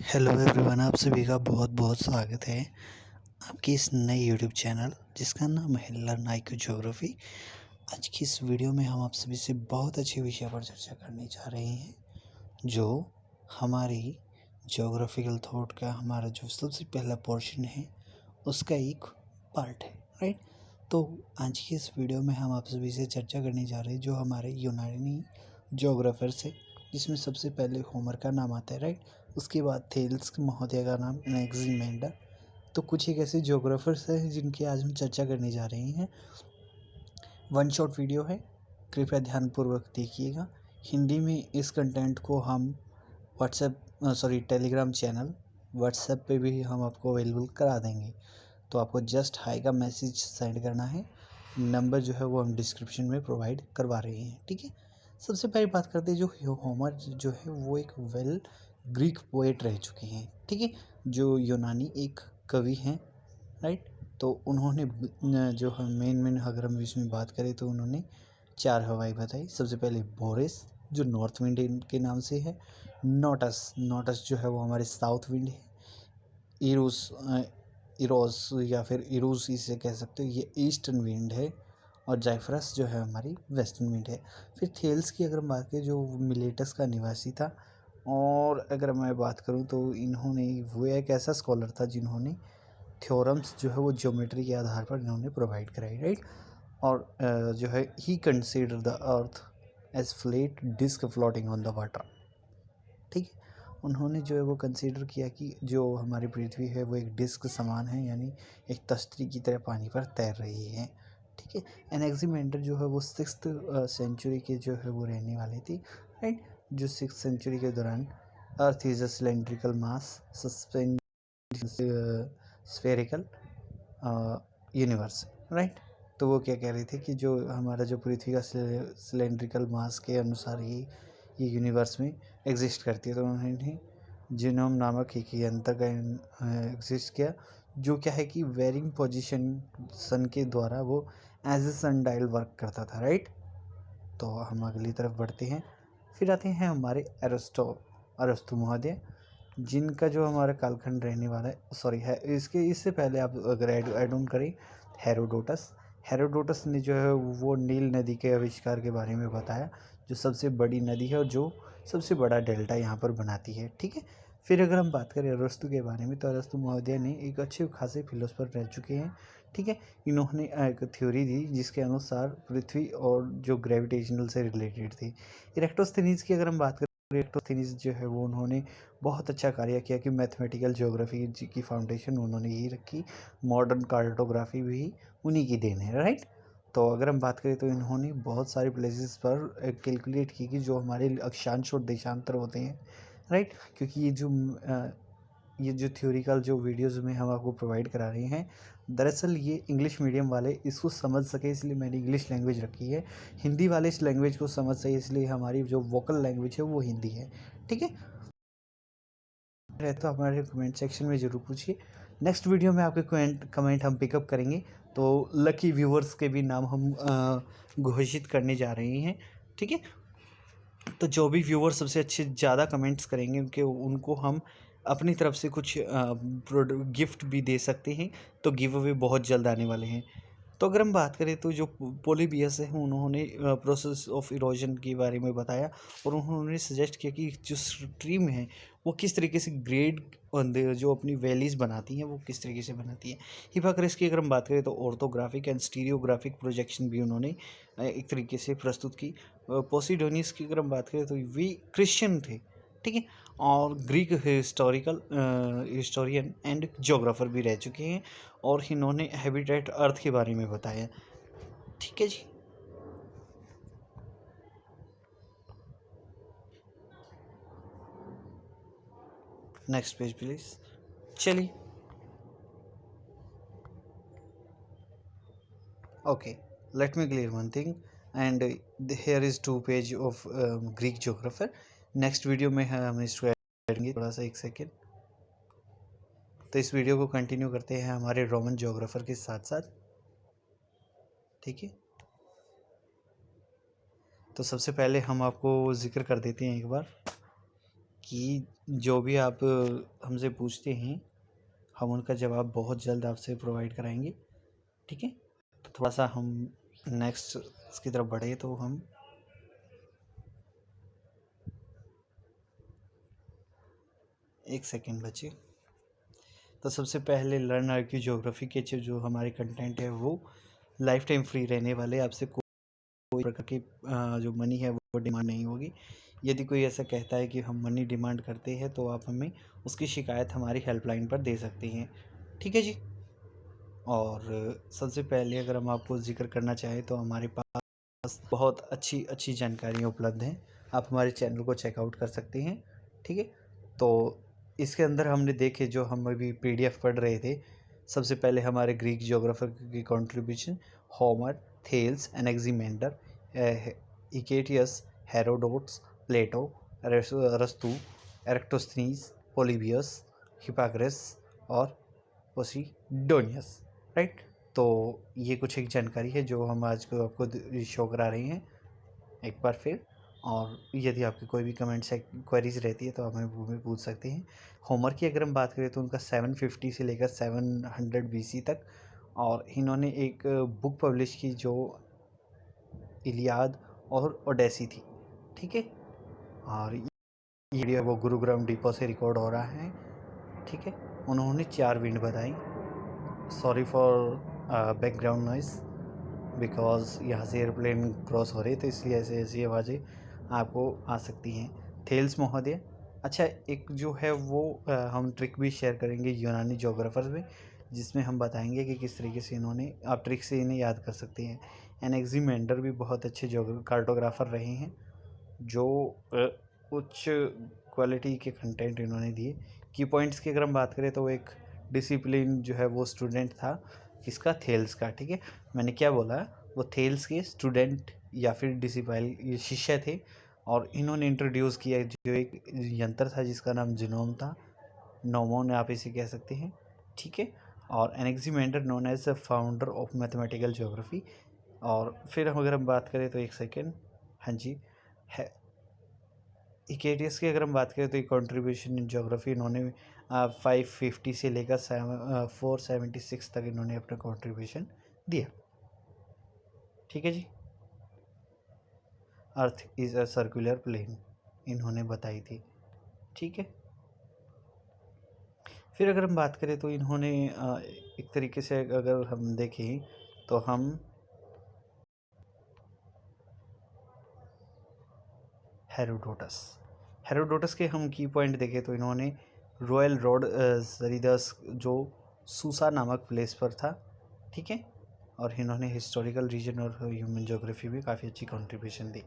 Hello everyone, आप सभी का बहुत बहुत स्वागत है आपकी इस नई यूट्यूब चैनल जिसका नाम है लर्न IQ ज्योग्राफी। आज की इस वीडियो में हम आप सभी से बहुत अच्छे विषय पर चर्चा करने जा रहे हैं जो हमारी ज्योग्राफिकल थॉट का हमारा जो सबसे पहला पोर्शन है उसका एक पार्ट है, राइट। तो आज की इस वीडियो में हम आप सभी से चर्चा करने जा रहे हैं जो हमारे यूनानी ज्योग्राफर्स है, जिसमें सबसे पहले होमर का नाम आता है, राइट। उसके बाद थेल्स महोदय का नाम एनेक्सिमेंडर। तो कुछ एक ऐसे ज्योग्राफर्स हैं जिनकी आज हम चर्चा करने जा रहे हैं। वन शॉट वीडियो है, कृपया ध्यानपूर्वक देखिएगा। हिंदी में इस कंटेंट को हम टेलीग्राम चैनल व्हाट्सएप पे भी हम आपको अवेलेबल करा देंगे। तो आपको जस्ट हाई का मैसेज सेंड करना है, नंबर जो है वो हम डिस्क्रिप्शन में प्रोवाइड करवा रहे हैं, ठीक है। सबसे पहले बात करते हैं, जो होमर जो है वो एक वेल ग्रीक पोएट रह चुके हैं, ठीक है। जो यूनानी एक कवि हैं, राइट। तो उन्होंने जो हम मेन अगर हम इसमें बात करें तो उन्होंने 4 हवाएं बताई। सबसे पहले बोरिस जो नॉर्थ विंड के नाम से है, नोटस जो है वो हमारे साउथ विंड है, इरोस इरोस या फिर इरूस इसे कह सकते हो, ये ईस्टर्न विंड है, और जाइफरस जो है हमारी वेस्टर्न विंड है। फिर थेल्स की अगर हम बात करें जो मिलेटस का निवासी था, और अगर मैं बात करूं तो इन्होंने वो एक ऐसा स्कॉलर था जिन्होंने थ्योरम्स जो है वो ज्योमेट्री के आधार पर इन्होंने प्रोवाइड कराई, राइट। और जो है ही consider the earth as flat disc floating on the water, ठीक है। उन्होंने जो है वो कंसीडर किया कि जो हमारी पृथ्वी है वो एक डिस्क समान है, यानी एक तश्तरी की तरह पानी पर तैर रही है, ठीक है। एनेक्सिमेंडर जो है वो 6th सेंचुरी के जो है वो रहने वाले थे, राइट। जो 6th सेंचुरी के दौरान earth is a cylindrical mass suspend spherical universe, right. तो वो क्या कह रहे थे कि जो हमारा जो पृथ्वी का सिलेंड्रिकल मास के अनुसार ही ये यूनिवर्स में एग्जिस्ट करती है। तो उन्होंने जीनोम नामक एक यंत्र का एग्जिस्ट किया, जो क्या है कि वेरिंग पोजीशन सन के द्वारा वो as a sundial work करता था, राइट। तो हम अगली तरफ बढ़ते हैं। फिर आते हैं हमारे अरस्तु महोदय, जिनका जो हमारा कालखंड रहने वाला है इससे पहले आप अगर ऐड ऑन करें, हेरोडोटस ने जो है वो नील नदी के आविष्कार के बारे में बताया, जो सबसे बड़ी नदी है और जो सबसे बड़ा डेल्टा यहाँ पर बनाती है, ठीक है। फिर अगर हम बात करें अरस्तु के बारे में, तो अरस्तु महोदय ने एक अच्छे खासे फिलोसफर रह चुके हैं, ठीक है। इन्होंने एक थ्योरी दी जिसके अनुसार पृथ्वी और जो ग्रेविटेशनल से रिलेटेड थी। इरेक्टोस्थेनीज की अगर हम बात करें, इरेक्टोस्थेनीज जो है वो उन्होंने बहुत अच्छा कार्य किया कि मैथमेटिकल ज्योग्राफी की फाउंडेशन उन्होंने यही रखी। मॉडर्न कार्टोग्राफी भी उन्हीं की देन है, राइट। तो अगर हम बात करें तो इन्होंने बहुत सारे प्लेसेस पर कैलकुलेट की कि जो हमारे अक्षांश और देशांतर होते हैं, राइट। क्योंकि ये जो थ्योरिकल जो वीडियोज़ में हम आपको प्रोवाइड करा रहे हैं, दरअसल ये इंग्लिश मीडियम वाले इसको समझ सके इसलिए मैंने इंग्लिश लैंग्वेज रखी है। हिंदी वाले इस लैंग्वेज को समझ सके इसलिए हमारी जो वोकल लैंग्वेज है वो हिंदी है, ठीक है। तो हमारे कमेंट सेक्शन में ज़रूर पूछिए। नेक्स्ट वीडियो में आपके कमेंट हम पिकअप करेंगे, तो लकी व्यूवर्स के भी नाम हम घोषित करने जा रहे हैं, ठीक है। तो जो भी व्यूवर सबसे अच्छे ज़्यादा कमेंट्स करेंगे उनको हम अपनी तरफ से कुछ गिफ्ट भी दे सकते हैं। तो गिव अवे बहुत जल्द आने वाले हैं। तो अगर हम बात करें तो जो पोलिबियस है उन्होंने प्रोसेस ऑफ इरोजन के बारे में बताया, और उन्होंने सजेस्ट किया कि जो स्ट्रीम है वो किस तरीके से ग्रेड जो अपनी वैलीज़ बनाती हैं वो किस तरीके से बनाती हैं। हिप्पाक्रस की अगर हम बात करें तो ऑर्थोग्राफिक एंड स्टीरियोग्राफिक प्रोजेक्शन भी उन्होंने एक तरीके से प्रस्तुत की। पोसिडोनियस की अगर हम बात करें तो वे क्रिश्चियन थे, ठीक है, और ग्रीक हिस्टोरियन एंड जोग्राफर भी रह चुके हैं, और इन्होंने हैबिटेट अर्थ के बारे में बताया, ठीक है जी। Next page please. चलिए, okay, let me clear one thing, and here is 2 page of Greek geographer. Next video में हम इसको करेंगे, थोड़ा सा एक सेकेंड। तो इस वीडियो को कंटिन्यू करते हैं हमारे रोमन जोग्राफर के साथ साथ, ठीक है। तो सबसे पहले हम आपको जिक्र कर देते हैं एक बार कि जो भी आप हमसे पूछते हैं हम उनका जवाब बहुत जल्द आपसे प्रोवाइड कराएंगे, ठीक है। तो थोड़ा सा हम नेक्स्ट इसकी तरफ बढ़े तो हम एक सेकेंड बचे। तो सबसे पहले लर्न आर की ज्योग्राफी के जो हमारे कंटेंट है वो लाइफ टाइम फ्री रहने वाले, आपसे कोई प्रकार की जो मनी है वो डिमांड नहीं होगी। यदि कोई ऐसा कहता है कि हम मनी डिमांड करते हैं तो आप हमें उसकी शिकायत हमारी हेल्पलाइन पर दे सकती हैं, ठीक है जी। और सबसे पहले अगर हम आपको जिक्र करना चाहें तो हमारे पास बहुत अच्छी अच्छी जानकारियाँ उपलब्ध हैं, आप हमारे चैनल को चेकआउट कर सकते हैं, ठीक है। तो इसके अंदर हमने देखे जो हम अभी PDF पढ़ रहे थे, सबसे पहले हमारे ग्रीक जियोग्राफर की कंट्रीब्यूशन, होमर, थेल्स, एनेक्सीमेंडर, इकेटियस, हेरोडोट्स, प्लेटो, अरस्तु, एरेक्टोस्थनीज, पोलिबियस, हिपाग्रेस और पोसिडोनियस, राइट। तो ये कुछ एक जानकारी है जो हम आज को आपको शो करा रहे हैं एक बार फिर। और यदि आपकी कोई भी कमेंट्स या क्वेरीज रहती है तो आप हमें वो भी पूछ सकते हैं। होमर की अगर हम बात करें तो उनका 750 से लेकर 700 BC तक, और इन्होंने एक बुक पब्लिश की जो इलियाद और ओडेसी थी, ठीक है। और ये वीडियो वो गुरुग्राम डिपो से रिकॉर्ड हो रहा है, ठीक है। उन्होंने 4 विंड बताई। Sorry for background noise, because यहाँ से एयरप्लेन क्रॉस हो रही है तो इसलिए ऐसे ऐसी आवाज़ें आपको आ सकती हैं। थेल्स महोदय, अच्छा एक जो है वो हम ट्रिक भी शेयर करेंगे यूनानी जोग्राफर्स में, जिसमें हम बताएंगे कि किस तरीके से इन्होंने आप ट्रिक से इन्हें याद कर सकते हैं। एनेक्सीमेंडर भी बहुत अच्छे कार्टोग्राफर रहे हैं जो उच्च क्वालिटी के कंटेंट इन्होंने दिए। की पॉइंट्स की अगर हम बात करें तो वो एक डिसिप्लिन जो है वो स्टूडेंट था किसका, थेल्स का, ठीक है। मैंने क्या बोला, वो थेल्स के स्टूडेंट या फिर डिसिपल शिष्य थे, और इन्होंने इंट्रोड्यूस किया जो एक यंत्र था जिसका नाम जीनोम था, नोमोन आप इसे कह सकते हैं, ठीक है। और Anaximander known as the founder of mathematical geography. और फिर अगर हम बात करें तो एक सेकेंड, हाँ जी, है इकेटियस की अगर हम बात करें तो एक कंट्रीब्यूशन इन ज्योग्राफी इन्होंने 550 से लेकर 476 तक इन्होंने अपना कंट्रीब्यूशन दिया, ठीक है जी। Earth is a circular plane इन्होंने बताई थी, ठीक है। फिर अगर हम बात करें तो इन्होंने एक तरीके से अगर हम देखें तो हम हेरोडोटस के हम की पॉइंट देखें तो इन्होंने रॉयल रोड जरीदस जो सूसा नामक प्लेस पर था, ठीक है। और इन्होंने हिस्टोरिकल रीजन और ह्यूमन ज्योग्राफी में काफ़ी अच्छी कंट्रीब्यूशन दी।